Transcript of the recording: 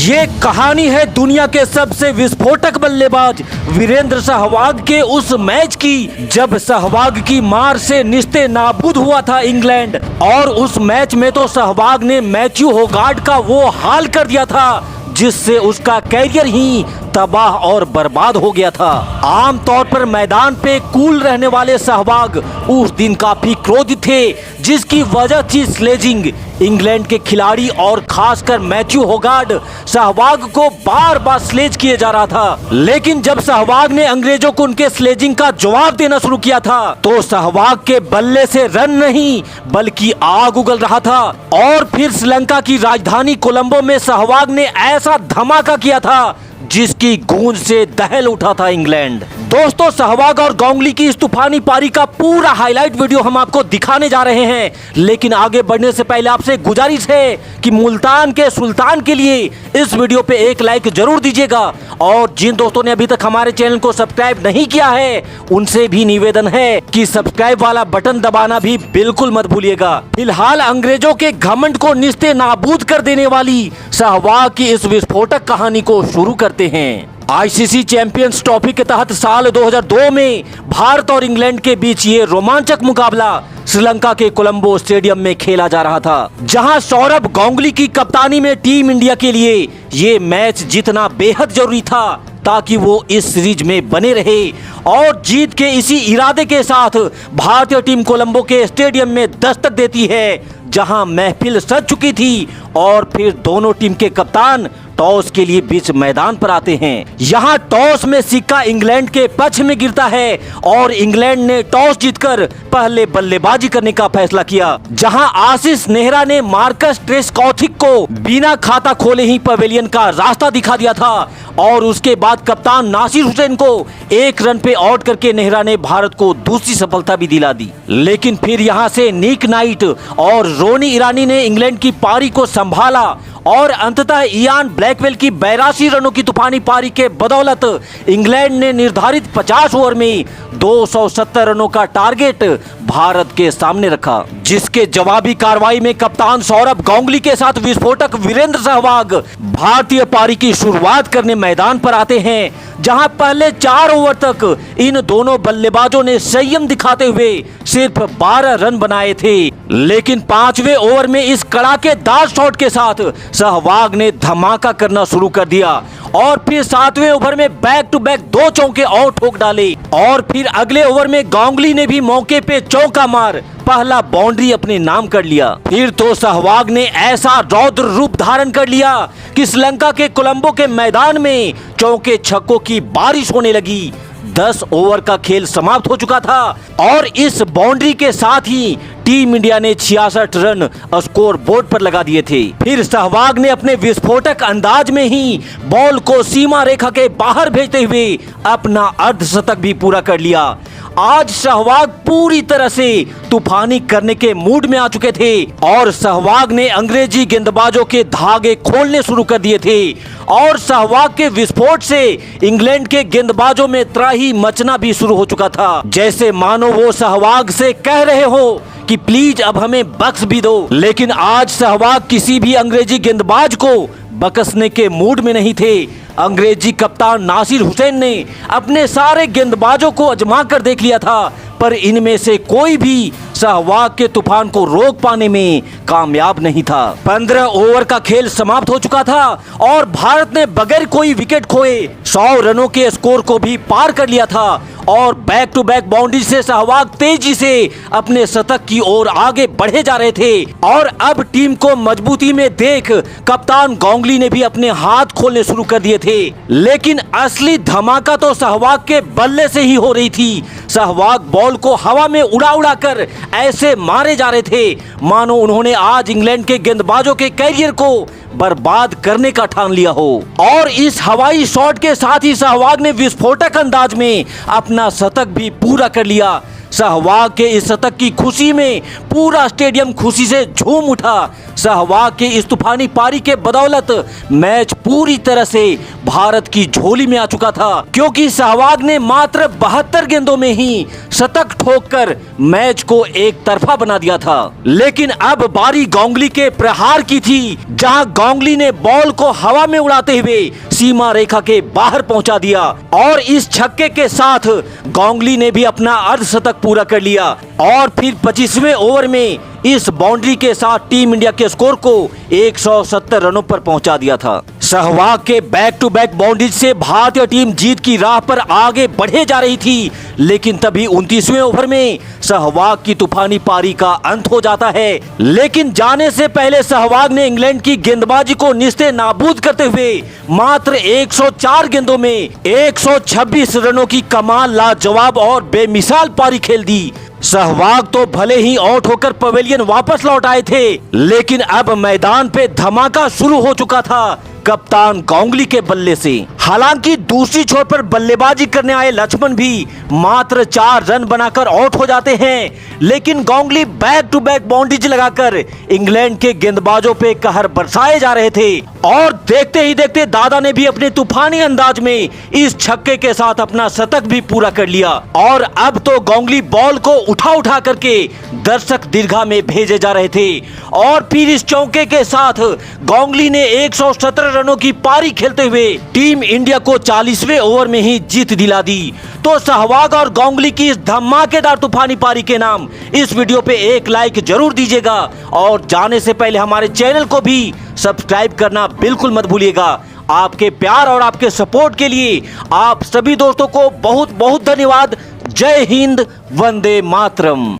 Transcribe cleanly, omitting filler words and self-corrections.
ये कहानी है दुनिया के सबसे विस्फोटक बल्लेबाज वीरेंद्र सहवाग के उस मैच की जब सहवाग की मार से निस्ते नाबूद हुआ था इंग्लैंड। और उस मैच में तो सहवाग ने मैथ्यू होगार्ड का वो हाल कर दिया था जिससे उसका कैरियर ही तबाह और बर्बाद हो गया था। आमतौर पर मैदान पे कूल रहने वाले सहवाग उस दिन काफी क्रोधित थे, जिसकी वजह थी स्लेजिंग। इंग्लैंड के खिलाड़ी और खासकर मैथ्यू होगार्ड सहवाग को बार बार स्लेज किए जा रहा था। लेकिन जब सहवाग ने अंग्रेजों को उनके स्लेजिंग का जवाब देना शुरू किया था तो सहवाग के बल्ले से रन नहीं बल्कि आग उगल रहा था। और फिर श्रीलंका की राजधानी कोलंबो में सहवाग ने ऐसा धमाका किया था जिसकी गूंज से दहल उठा था इंग्लैंड। दोस्तों, सहवाग और गांगुली की इस तूफानी पारी का पूरा हाईलाइट वीडियो हम आपको दिखाने जा रहे हैं। लेकिन आगे बढ़ने से पहले आपसे गुजारिश है कि मुल्तान के सुल्तान के लिए इस वीडियो पे एक लाइक जरूर दीजिएगा। और जिन दोस्तों ने अभी तक हमारे चैनल को सब्सक्राइब नहीं किया है उनसे भी निवेदन है कि सब्सक्राइब वाला बटन दबाना भी बिल्कुल मत भूलिएगा। फिलहाल अंग्रेजों के घमंड को निस्ते नाबूद कर देने वाली सहवाग की इस विस्फोटक कहानी को शुरू करते हैं। आईसीसी चैंपियंस ट्रॉफी के तहत साल 2002 में भारत और इंग्लैंड के बीच ये रोमांचक मुकाबला श्रीलंका के कोलंबो स्टेडियम में खेला जा रहा था, जहां सौरभ गांगुली की कप्तानी में टीम इंडिया के लिए ये मैच जीतना बेहद जरूरी था ताकि वो इस सीरीज में बने रहे। और जीत के इसी इरादे के साथ भारतीय टीम कोलंबो के स्टेडियम में दस्तक देती है, जहां महफिल सज चुकी थी। और फिर दोनों टीम के कप्तान टॉस के लिए बीच मैदान पर आते हैं। यहाँ टॉस में सिक्का इंग्लैंड के पक्ष में गिरता है और इंग्लैंड ने टॉस जीतकर पहले बल्लेबाजी करने का फैसला किया, जहाँ आशीष नेहरा ने मार्कस ट्रेस्कॉथिक को बिना खाता खोले ही पवेलियन का रास्ता दिखा दिया था। और उसके बाद कप्तान नासिर हुसैन को एक रन पे आउट करके नेहरा ने भारत को दूसरी सफलता भी दिला दी। लेकिन फिर यहाँ से निक नाइट और रोनी ईरानी ने इंग्लैंड की पारी को संभाला और अंततः इयान ब्लैकवेल की 82 रनों की तूफानी पारी के बदौलत इंग्लैंड ने निर्धारित 50 ओवर में 270 रनों का टारगेट भारत के सामने रखा, जिसके जवाबी कार्रवाई में कप्तान सौरभ गांगुली के साथ विस्फोटक वीरेंद्र सहवाग भारतीय पारी की शुरुआत करने मैदान पर आते हैं, जहां पहले 4 ओवर तक इन दोनों बल्लेबाजों ने संयम दिखाते हुए सिर्फ 12 रन बनाए थे। लेकिन 5वें ओवर में इस कड़ाकेदार शॉट के साथ सहवाग ने धमाका करना शुरू कर दिया और फिर 7वें ओवर में बैक टू बैक 2 चौके और ठोक डाले। और फिर अगले ओवर में गांगुली ने भी मौके पे चौका मार पहला बाउंड्री अपने नाम कर लिया। फिर तो सहवाग ने ऐसा रौद्र रूप धारण कर लिया कि श्रीलंका के कोलंबो के मैदान में चौके छक्कों की बारिश होने लगी। 10 ओवर का खेल समाप्त हो चुका था और इस बाउंड्री के साथ ही टीम इंडिया ने 66 रन स्कोर बोर्ड पर लगा दिए थे। फिर सहवाग ने अपने विस्फोटक अंदाज में ही बॉल को सीमा रेखा के बाहर भेजते हुए अपना अर्धशतक भी पूरा कर लिया। आज सहवाग पूरी तरह से तूफानी करने के मूड में आ चुके थे और सहवाग ने अंग्रेजी गेंदबाजों के धागे खोलने शुरू कर दिए थे। और सहवाग के विस्फोट से इंग्लैंड के गेंदबाजों में त्राही मचना भी शुरू हो चुका था, जैसे मानो वो सहवाग से कह रहे हो कि प्लीज अब हमें बख्श भी दो। लेकिन आज सहवाग किसी भी अंग्रेजी गेंदबाज को बकसने के मूड में नहीं थे। अंग्रेजी कप्तान नासिर हुसैन ने अपने सारे गेंदबाजों को आजमा कर देख लिया था, पर इनमें से कोई भी सहवाग के तूफान को रोक पाने में कामयाब नहीं था। 15 ओवर का खेल समाप्त हो चुका था और भारत ने बगैर कोई विकेट खोए 100 रनों के स्कोर को भी पार कर लिया था। और बैक टू बैक बाउंड्री से सहवाग तेजी से अपने शतक की ओर आगे बढ़े जा रहे थे। और अब टीम को मजबूती में देख कप्तान गांगुली ने भी अपने हाथ खोलने शुरू कर दिए थे। लेकिन असली धमाका तो सहवाग के बल्ले से ही हो रही थी। सहवाग बॉल को हवा में उड़ा उड़ा कर ऐसे मारे जा रहे थे मानो उन्होंने आज इंग्लैंड के गेंदबाजों के कैरियर को बर्बाद करने का ठान लिया हो। और इस हवाई शॉट के साथ ही सहवाग ने विस्फोटक अंदाज में अपना शतक भी पूरा कर लिया। सहवाग के इस शतक की खुशी में पूरा स्टेडियम खुशी से झूम उठा। सहवाग के इस तूफानी पारी के बदौलत मैच पूरी तरह से भारत की झोली में आ चुका था, क्योंकि सहवाग ने मात्र 72 गेंदों में ही शतक ठोककर मैच को एक तरफा बना दिया था। लेकिन अब बारी गांगुली के प्रहार की थी, जहां गांगुली ने बॉल को हवा में उड़ाते हुए सीमा रेखा के बाहर पहुंचा दिया और इस छक्के के साथ गांगुली ने भी अपना अर्धशतक पूरा कर लिया और फिर 25वें ओवर में इस बाउंड्री के साथ टीम इंडिया के स्कोर को 170 रनों पर पहुंचा दिया था। सहवाग के बैक टू बैक बाउंड्रीज से भारतीय टीम जीत की राह पर आगे बढ़े जा रही थी, लेकिन तभी 29वें ओवर में सहवाग की तूफानी पारी का अंत हो जाता है। लेकिन जाने से पहले सहवाग ने इंग्लैंड की गेंदबाजी को निस्ते नाबूद करते हुए मात्र 104 गेंदों में 126 रनों की कमाल लाजवाब और बेमिसाल पारी खेल दी। सहवाग तो भले ही आउट होकर पवेलियन वापस लौट आए थे, लेकिन अब मैदान पे धमाका शुरू हो चुका था कप्तान गांगुली के बल्ले से। हालांकि दूसरी छोर पर बल्लेबाजी करने आए लक्ष्मण भी मात्र 4 रन बनाकर आउट हो जाते हैं, लेकिन Ganguly back to back boundaries लगाकर इंग्लैंड के गेंदबाजों पे कहर बरसाए जा रहे थे और देखते ही देखते दादा ने भी अपने तूफानी अंदाज में इस छक्के के साथ अपना शतक भी पूरा कर लिया और अब तो गांगुली बॉल को उठा उठा करके दर्शक दीर्घा में भेजे जा रहे थे और फिर इस चौके के साथ गांगुली ने 117 रनों की पारी खेलते हुए टीम इंडिया को 40वें ओवर में ही जीत दिला दी। तो सहवाग और गांगुली की इस धमाकेदार तूफानी पारी के नाम इस वीडियो पे एक लाइक जरूर दीजिएगा और जाने से पहले हमारे चैनल को भी सब्सक्राइब करना बिल्कुल मत भूलिएगा। आपके प्यार और आपके सपोर्ट के लिए आप सभी दोस्तों को बहुत बहुत धन्यवाद। जय हिंद, वंदे मातरम।